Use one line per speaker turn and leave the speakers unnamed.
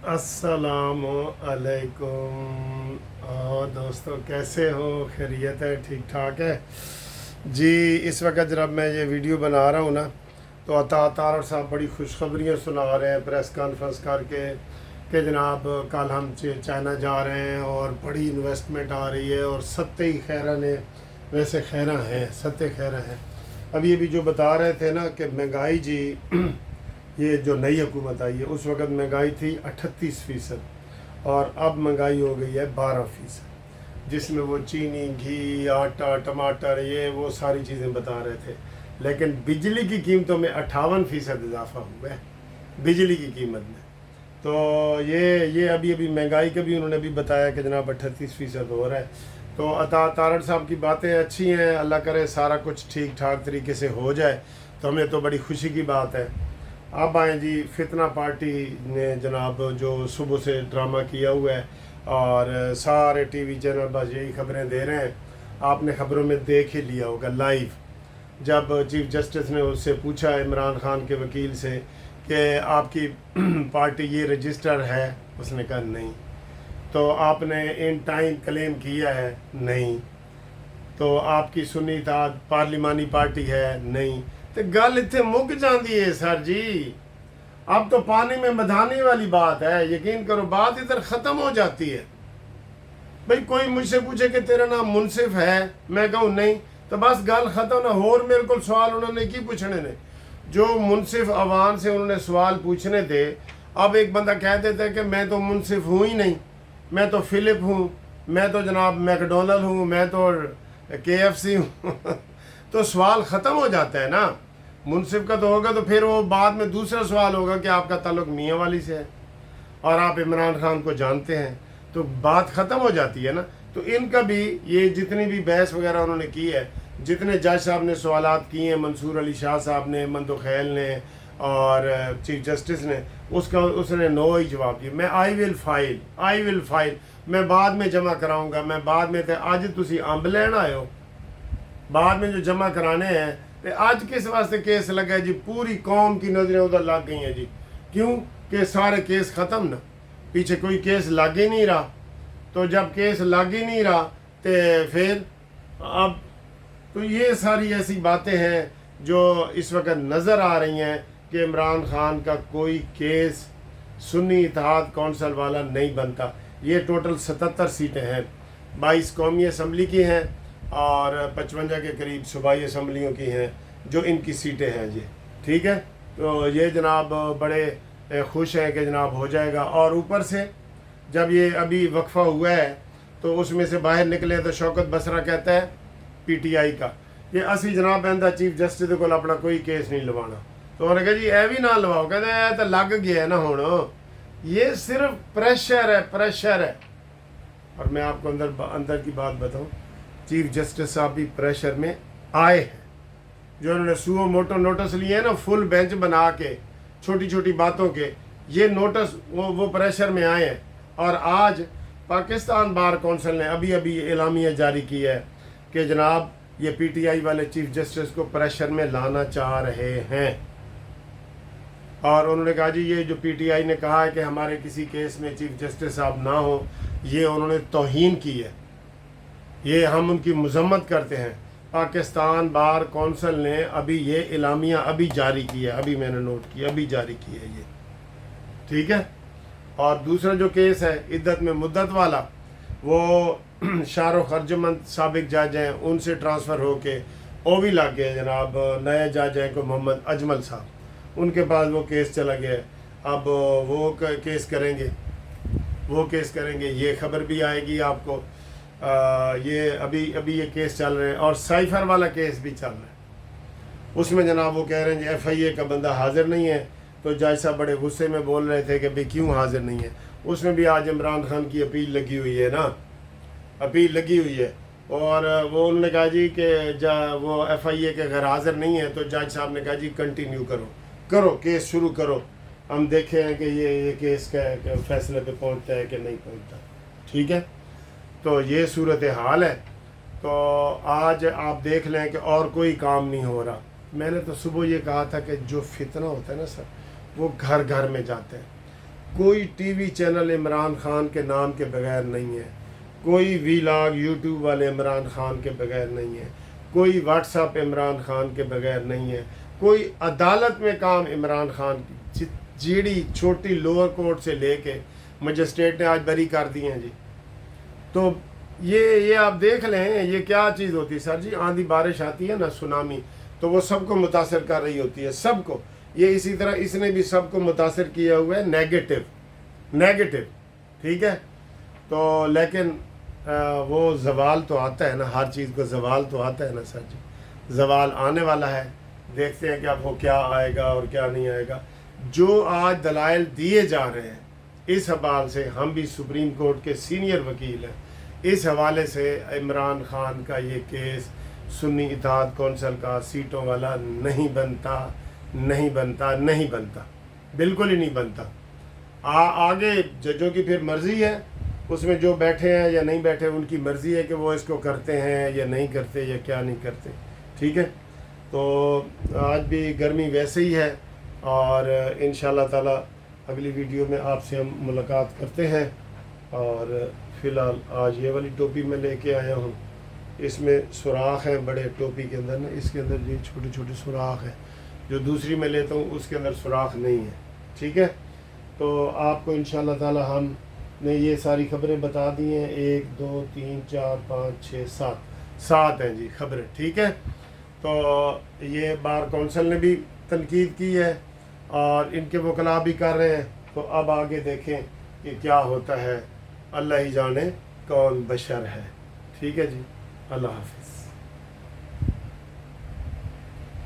अस्सलाम अलैकुम। और दोस्तों कैसे हो? खैरियत है? ठीक ठाक है जी। इस वक्त जब मैं ये वीडियो बना रहा हूँ ना, तो अता तारड़ साहब बड़ी खुशखबरियाँ सुना रहे हैं प्रेस कॉन्फ्रेंस करके कि जनाब कल हम चाइना जा रहे हैं और बड़ी इन्वेस्टमेंट आ रही है और सत्ते ही खैरा ने, वैसे खैरा हैं, सत्ते खैरा हैं। अभी अभी जो बता रहे थे ना कि महंगाई जी ये जो नई हुकूमत आई है उस वक़्त महंगाई थी 38% और अब महंगाई हो गई है 12%, जिसमें वो चीनी, घी, आटा, टमाटर, ये वो सारी चीज़ें बता रहे थे। लेकिन बिजली की कीमतों में 58% इजाफा हुआ है, बिजली की कीमत में। तो ये अभी अभी महंगाई का भी उन्होंने भी बताया कि जनाब 38% हो रहा है। तो अता तारड़ साहब की बातें अच्छी हैं, अल्लाह करे सारा कुछ ठीक ठाक तरीके से हो जाए तो हमें तो बड़ी खुशी की बात है। अब आए जी, फितना पार्टी ने जनाब जो सुबह से ड्रामा किया हुआ है और सारे टीवी चैनल बस यही खबरें दे रहे हैं। आपने खबरों में देख ही लिया होगा लाइव, जब चीफ जस्टिस ने उससे पूछा इमरान खान के वकील से कि आपकी पार्टी ये रजिस्टर है, उसने कहा नहीं। तो आपने इन टाइम क्लेम किया है, नहीं। तो आपकी सुन्नी इत्तेहाद पार्लिमानी पार्टी है, नहीं। तो गल इतने मुक जाती है सर जी। अब तो पानी में मधानी वाली बात है, यकीन करो बात इधर ख़त्म हो जाती है। भाई कोई मुझसे पूछे कि तेरा नाम मुनसिफ है, मैं कहूँ नहीं, तो बस गल ख़त्म ना हो। और मेरे को सवाल उन्होंने की पूछने ने, जो मुनसिफ अवान से उन्होंने सवाल पूछने थे। अब एक बंदा कह देता है कि मैं तो मुनसिफ हूँ ही नहीं, मैं तो फिलिप हूँ, मैं तो जनाब मैकडोनल्ड हूँ, मैं तो KFC हूँ तो सवाल ख़त्म हो जाता है ना। मुनसिफ का तो होगा तो फिर वो बाद में दूसरा सवाल होगा कि आपका ताल्लुक मियाँ वाली से है और आप इमरान खान को जानते हैं, तो बात ख़त्म हो जाती है ना। तो इनका भी ये जितनी भी बहस वगैरह उन्होंने की है, जितने जज साहब ने सवालात किए हैं, मंसूर अली शाह साहब ने, मंदो खैल ने और चीफ जस्टिस ने, उसने नो ही जवाब दिया। मैं आई विल फाइल, मैं बाद में जमा कराऊंगा, मैं बाद में। अज तुसी अंब लैन आए हो, बाद में जो जमा कराने हैं। तो आज किस वास्ते केस लगा है जी? पूरी कौम की नज़रें उधर लग गई हैं जी। क्यों? कि सारे केस ख़त्म ना, पीछे कोई केस लग ही नहीं रहा। तो जब केस लग ही नहीं रहा तो फिर अब तो ये सारी ऐसी बातें हैं जो इस वक्त नज़र आ रही हैं कि इमरान खान का कोई केस सुन्नी इत्तेहाद कौंसिल वाला नहीं बनता। ये टोटल 77 सीटें हैं, 22 कौमी असम्बली की हैं और 55 के करीब सूबाई असम्बलियों की हैं जो इनकी सीटें हैं जी। ठीक है, तो ये जनाब बड़े खुश हैं कि जनाब हो जाएगा। और ऊपर से जब ये अभी वक्फा हुआ है तो उसमें से बाहर निकले तो शौकत बसरा कहता है PTI का कि असी जनाब कहता चीफ जस्टिस को अपना कोई केस नहीं लवाना। तो उन्होंने कहा जी ए भी ना लवाओ, कहते तो लग गया है ना हुण, ये सिर्फ प्रेशर है, प्रेशर है। और मैं आपको अंदर की बात बताऊं, चीफ जस्टिस साहब भी प्रेशर में आए हैं। जो उन्होंने सुओ मोटो नोटिस लिए हैं ना, फुल बेंच बना के छोटी छोटी बातों के, ये नोटिस वो प्रेशर में आए हैं। और आज पाकिस्तान बार कौंसिल ने अभी अभी एलामिया जारी किया है कि जनाब ये PTI वाले चीफ जस्टिस को प्रेशर में लाना चाह रहे हैं। और उन्होंने कहा जी ये जो PTI ने कहा है कि हमारे किसी केस में चीफ जस्टिस साहब ना हो, ये उन्होंने तौहीन की है, ये हम उनकी मजम्मत करते हैं। पाकिस्तान बार कौंसिल ने अभी ये एलामिया अभी जारी किया, अभी मैंने नोट किया, अभी जारी किया है ये। ठीक है, और दूसरा जो केस है इद्दत में मुद्दत वाला, वो शाहरुख अर्जुमंद साबिक जज हैं, उनसे ट्रांसफ़र होके वो भी लग गए जनाब। नए जज हैं को मोहम्मद अजमल साहब, उनके पास वो केस चला गया। अब वो केस करेंगे, ये खबर भी आएगी आपको। ये अभी ये केस चल रहे हैं और साइफर वाला केस भी चल रहा है। उसमें जनाब वो कह रहे हैं FIA का बंदा हाजिर नहीं है। तो जज साहब बड़े गुस्से में बोल रहे थे कि भाई क्यों हाजिर नहीं है। उसमें भी आज इमरान खान की अपील लगी हुई है ना, अपील लगी हुई है। और वो उन्होंने कहा जी कि वो FIA के अगर हाजिर नहीं है तो जज साहब ने कहा जी कंटिन्यू करो केस शुरू करो, हम देखें कि ये केस का फैसले पे पहुंचता है कि नहीं पहुंचता। ठीक है, तो ये सूरत हाल है। तो आज आप देख लें कि और कोई काम नहीं हो रहा। मैंने तो सुबह ये कहा था कि जो फितना होता है ना सर, वो घर घर में जाते हैं। कोई टीवी चैनल इमरान खान के नाम के बगैर नहीं है, कोई वीलॉग यूट्यूब वाले इमरान खान के बगैर नहीं है, कोई व्हाट्सएप इमरान खान के बगैर नहीं है, कोई अदालत में काम इमरान खान की जीडी छोटी लोअर कोर्ट से लेके मजिस्ट्रेट ने आज बरी कर दी हैं जी। तो ये आप देख लें ये क्या चीज़ होती है सर जी। आंधी बारिश आती है ना, सुनामी, तो वो सबको मुतासर कर रही होती है, सबको। ये इसी तरह इसने भी सबको मुतासर किया हुआ है, नेगेटिव, ठीक है। तो लेकिन वो ज़वाल तो आता है ना, हर चीज़ को ज़वाल तो आता है ना सर जी। ज़वाल आने वाला है, देखते हैं कि अब वो क्या आएगा और क्या नहीं आएगा। जो आज दलाइल दिए जा रहे हैं इस हवाले से, हम भी सुप्रीम कोर्ट के सीनियर वकील हैं, इस हवाले से इमरान खान का ये केस सुन्नी इत्तेहाद कौंसिल का सीटों वाला नहीं बनता, बिल्कुल ही नहीं बनता। आगे जजों की फिर मर्ज़ी है, उसमें जो बैठे हैं या नहीं बैठे उनकी मर्ज़ी है कि वो इसको करते हैं या नहीं करते या क्या नहीं करते, ठीक है। तो आज भी गर्मी वैसे ही है और इंशाअल्लाह ताला अगली वीडियो में आपसे हम मुलाकात करते हैं। और फ़िलहाल आज ये वाली टोपी मैं लेके आया हूँ, इसमें सुराख है बड़े टोपी के अंदर ना, इसके अंदर ये छोटे छोटे सुराख है। जो दूसरी मैं लेता हूँ उसके अंदर सुराख नहीं है, ठीक है। तो आपको इंशाअल्लाह ताला हमने ये सारी खबरें बता दी हैं, 1 2 3 4 5 6 7 हैं जी खबरें, ठीक है। तो ये बार कौंसिल ने भी तनकीद की है और इनके वकला भी कर रहे हैं। तो अब आगे देखें कि क्या होता है, अल्लाह ही जाने कौन बशर है, ठीक है जी। अल्लाह हाफिज़।